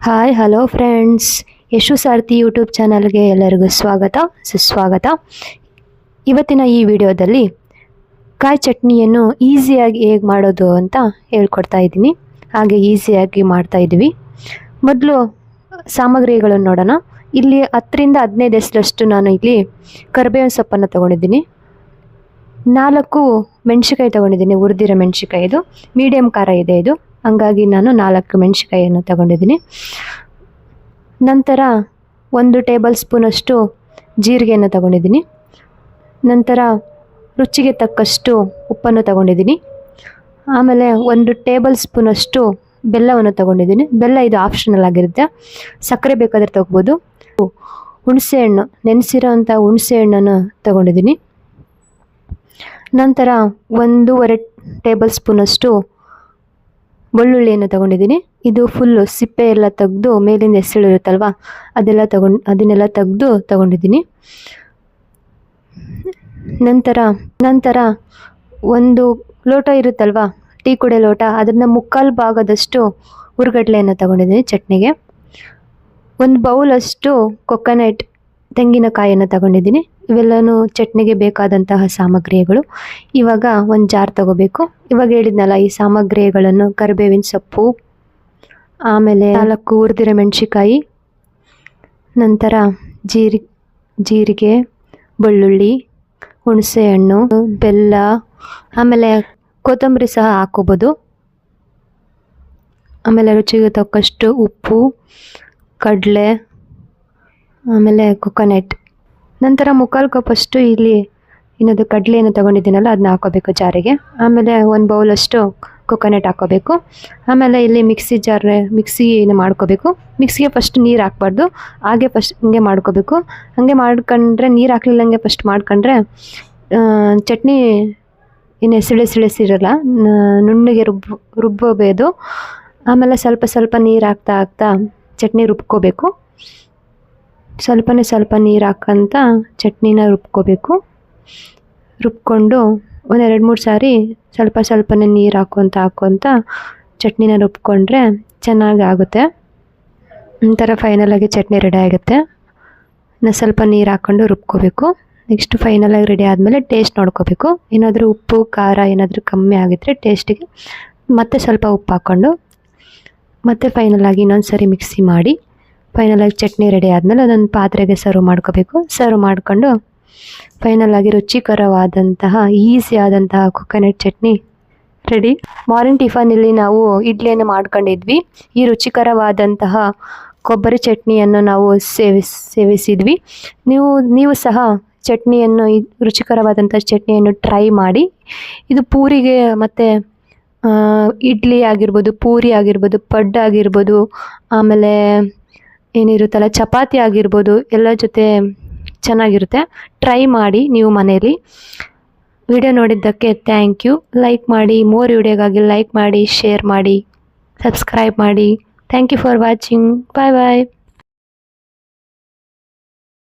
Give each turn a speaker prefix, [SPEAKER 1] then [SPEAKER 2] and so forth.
[SPEAKER 1] Hi hello friends, Yashu ಸಾರಥಿ YouTube ಚಾನಲ್ಗೆ ಎಲ್ಲರಿಗೂ ಸ್ವಾಗತ ಸುಸ್ವಾಗತ. ಇವತ್ತಿನ ಈ ವಿಡಿಯೋದಲ್ಲಿ ಕಾಯಿ ಚಟ್ನಿಯನ್ನು ಈಸಿಯಾಗಿ ಹೇಗೆ ಮಾಡೋದು ಅಂತ ಹೇಳ್ಕೊಡ್ತಾ ಇದ್ದೀನಿ. ಹಾಗೆ ಈಸಿಯಾಗಿ ಮಾಡ್ತಾ ಇದ್ದೀವಿ. ಮೊದಲು ಸಾಮಗ್ರಿಗಳನ್ನು ನೋಡೋಣ. ಇಲ್ಲಿ 10ರಿಂದ 15 ಎಸಳಷ್ಟು ನಾನು ಇಲ್ಲಿ ಕರಿಬೇವಿನ ಸೊಪ್ಪನ್ನು ತೊಗೊಂಡಿದ್ದೀನಿ. 4 ಮೆಣಸಿಕಾಯಿ ತೊಗೊಂಡಿದ್ದೀನಿ, ಹುರಿದಿರೋ ಮೆಣಸಿಕಾಯಿ. ಇದು ಮೀಡಿಯಮ್ ಖಾರ ಇದೆ ಇದು, ಹಂಗಾಗಿ ನಾನು 4 ಮೆಣಸಿಕಾಯಿಯನ್ನು ತಗೊಂಡಿದ್ದೀನಿ. ನಂತರ 1 ಟೇಬಲ್ ಸ್ಪೂನಷ್ಟು ಜೀರಿಗೆಯನ್ನು ತಗೊಂಡಿದ್ದೀನಿ. ನಂತರ ರುಚಿಗೆ ತಕ್ಕಷ್ಟು ಉಪ್ಪನ್ನು ತಗೊಂಡಿದ್ದೀನಿ. ಆಮೇಲೆ 1 ಟೇಬಲ್ ಸ್ಪೂನಷ್ಟು ಬೆಲ್ಲವನ್ನು ತಗೊಂಡಿದ್ದೀನಿ. ಬೆಲ್ಲ ಇದು ಆಪ್ಷನಲ್ ಆಗಿರುತ್ತೆ, ಸಕ್ಕರೆ ಬೇಕಾದರೆ ತಗೋಬೋದು. ಹುಣಸೆಹಣ್ಣು, ನೆನೆಸಿರೋ ಅಂಥ ಹುಣಸೆಹಣ್ಣನ್ನು ತಗೊಂಡಿದ್ದೀನಿ. ನಂತರ 1.5 ಟೇಬಲ್ ಸ್ಪೂನಷ್ಟು ಬೆಳ್ಳುಳ್ಳಿಯನ್ನು ತಗೊಂಡಿದ್ದೀನಿ. ಇದು ಫುಲ್ಲು ಸಿಪ್ಪೆ ಎಲ್ಲ ತೆಗೆದು ಮೇಲಿಂದ ಎಸಳಿರುತ್ತಲ್ವ ಅದನ್ನೆಲ್ಲ ತೆಗೆದು ತಗೊಂಡಿದ್ದೀನಿ. ನಂತರ 1 ಲೋಟ ಇರುತ್ತಲ್ವ, ಟೀ ಕುಡಿಯೋ ಲೋಟ, ಅದನ್ನು 3/4 ಭಾಗದಷ್ಟು ಹುರ್ಗಡ್ಲೆಯನ್ನು ತಗೊಂಡಿದ್ದೀನಿ ಚಟ್ನಿಗೆ. 1 ಬೌಲಷ್ಟು ಕೊಕೊನಟ್ ತೆಂಗಿನಕಾಯಿಯನ್ನು ತಗೊಂಡಿದ್ದೀನಿ. ಇವೆಲ್ಲನೂ ಚಟ್ನಿಗೆ ಬೇಕಾದಂತಹ ಸಾಮಗ್ರಿಗಳು. ಇವಾಗ ಒಂದು ಜಾರ್ ತಗೋಬೇಕು. ಇವಾಗ ಹೇಳಿದ್ನಲ್ಲ ಈ ಸಾಮಗ್ರಿಗಳನ್ನು, ಕರಿಬೇವಿನ ಸೊಪ್ಪು, ಆಮೇಲೆ 4 ಹುರಿದಿರೋ ಮೆಣಸಿಕಾಯಿ, ನಂತರ ಜೀರಿಗೆ, ಬೆಳ್ಳುಳ್ಳಿ, ಹುಣಸೆಹಣ್ಣು, ಬೆಲ್ಲ, ಆಮೇಲೆ ಕೊತ್ತಂಬರಿ ಸಹ ಹಾಕೋಬೋದು. ಆಮೇಲೆ ರುಚಿಗೆ ತಕ್ಕಷ್ಟು ಉಪ್ಪು, ಕಡಲೆ, ಆಮೇಲೆ ಕೊಕೊನಟ್. ನಂತರ 3/4 ಕಪ್ಪಷ್ಟು ಇಲ್ಲಿ ಇನ್ನೊಂದು ಕಡಲೆಯನ್ನು ತೊಗೊಂಡಿದ್ದೀನಲ್ಲ ಅದನ್ನ ಹಾಕೋಬೇಕು ಜಾರಿಗೆ. ಆಮೇಲೆ 1 ಬೌಲಷ್ಟು ಕೊಕೊನಟ್ ಹಾಕೋಬೇಕು. ಆಮೇಲೆ ಇಲ್ಲಿ ಮಿಕ್ಸಿನ ಮಾಡ್ಕೋಬೇಕು. ಮಿಕ್ಸಿಗೆ ಫಸ್ಟ್ ನೀರು ಹಾಕ್ಬಾರ್ದು, ಹಾಗೆ ಹಿಂಗೆ ಮಾಡ್ಕೋಬೇಕು. ಹಾಗೆ ಮಾಡ್ಕೊಂಡ್ರೆ, ನೀರು ಹಾಕ್ಲಿಲ್ಲಂಗೆ ಫಸ್ಟ್ ಮಾಡ್ಕೊಂಡ್ರೆ ಚಟ್ನಿ ಏನು ಸಿಳಿಸಿರಲ್ಲ, ನುಣ್ಣಗೆ ರುಬ್ಬೋಬೇಕು. ಆಮೇಲೆ ಸ್ವಲ್ಪ ನೀರು ಹಾಕ್ತಾ ಚಟ್ನಿ ರುಬ್ಕೋಬೇಕು. ಸ್ವಲ್ಪ ನೀರು ಹಾಕಂತ ಚಟ್ನಿನ ರುಬ್ಕೋಬೇಕು. ರುಬ್ಕೊಂಡು 1-2-3 ಸಾರಿ ಸ್ವಲ್ಪನೇ ನೀರು ಹಾಕ್ಕೊತ ಚಟ್ನಿನ ರುಬ್ಕೊಂಡ್ರೆ ಚೆನ್ನಾಗಿ ಆಗುತ್ತೆ. ಒಂಥರ ಫೈನಲಾಗಿ ಚಟ್ನಿ ರೆಡಿ ಆಗುತ್ತೆ. ಸ್ವಲ್ಪ ನೀರು ಹಾಕ್ಕೊಂಡು ರುಬ್ಕೋಬೇಕು. ನೆಕ್ಸ್ಟ್ ಫೈನಲಾಗಿ ರೆಡಿ ಆದಮೇಲೆ ಟೇಸ್ಟ್ ನೋಡ್ಕೋಬೇಕು. ಏನಾದರೂ ಉಪ್ಪು ಖಾರ ಏನಾದರೂ ಕಮ್ಮಿ ಆಗಿದ್ರೆ ಟೇಸ್ಟಿಗೆ ಮತ್ತೆ ಸ್ವಲ್ಪ ಉಪ್ಪು ಹಾಕ್ಕೊಂಡು ಮತ್ತೆ ಫೈನಲಾಗಿ ಇನ್ನೊಂದು ಸಾರಿ ಮಿಕ್ಸಿ ಮಾಡಿ ಫೈನಲಾಗಿ ಚಟ್ನಿ ರೆಡಿ ಆದಮೇಲೆ ಅದೊಂದು ಪಾತ್ರೆಗೆ ಸರ್ವ್ ಮಾಡ್ಕೋಬೇಕು. ಸರ್ವ್ ಮಾಡ್ಕೊಂಡು ಫೈನಲಾಗಿ ರುಚಿಕರವಾದಂತಹ ಈಸಿ ಆದಂತಹ ಕೊಕೊನಟ್ ಚಟ್ನಿ ರೆಡಿ. ಮಾರ್ನಿಂಗ್ ಟಿಫನಲ್ಲಿ ನಾವು ಇಡ್ಲಿಯನ್ನು ಮಾಡ್ಕೊಂಡಿದ್ವಿ. ಈ ರುಚಿಕರವಾದಂತಹ ಕೊಬ್ಬರಿ ಚಟ್ನಿಯನ್ನು ನಾವು ಸೇವಿಸಿದ್ವಿ. ನೀವು ಸಹ ಚಟ್ನಿಯನ್ನು, ರುಚಿಕರವಾದಂಥ ಚಟ್ನಿಯನ್ನು ಟ್ರೈ ಮಾಡಿ. ಇದು ಪೂರಿಗೆ ಮತ್ತು ಇಡ್ಲಿ ಆಗಿರ್ಬೋದು, ಪೂರಿ ಆಗಿರ್ಬೋದು, ಪಡ್ಡು ಆಗಿರ್ಬೋದು, ಆಮೇಲೆ ಏನಿರುತ್ತಲ್ಲ ಚಪಾತಿ ಆಗಿರ್ಬೋದು, ಎಲ್ಲ ಜೊತೆ ಚೆನ್ನಾಗಿರುತ್ತೆ. ಟ್ರೈ ಮಾಡಿ ನೀವು ಮನೇಲಿ. ವಿಡಿಯೋ ನೋಡಿದ್ದಕ್ಕೆ ಥ್ಯಾಂಕ್ ಯು. ಲೈಕ್ ಮಾಡಿ, ಮೋರ್ ವಿಡಿಯೋಗಾಗಿ ಲೈಕ್ ಮಾಡಿ, ಶೇರ್ ಮಾಡಿ, ಸಬ್ಸ್ಕ್ರೈಬ್ ಮಾಡಿ. Thank you for watching. Bye bye.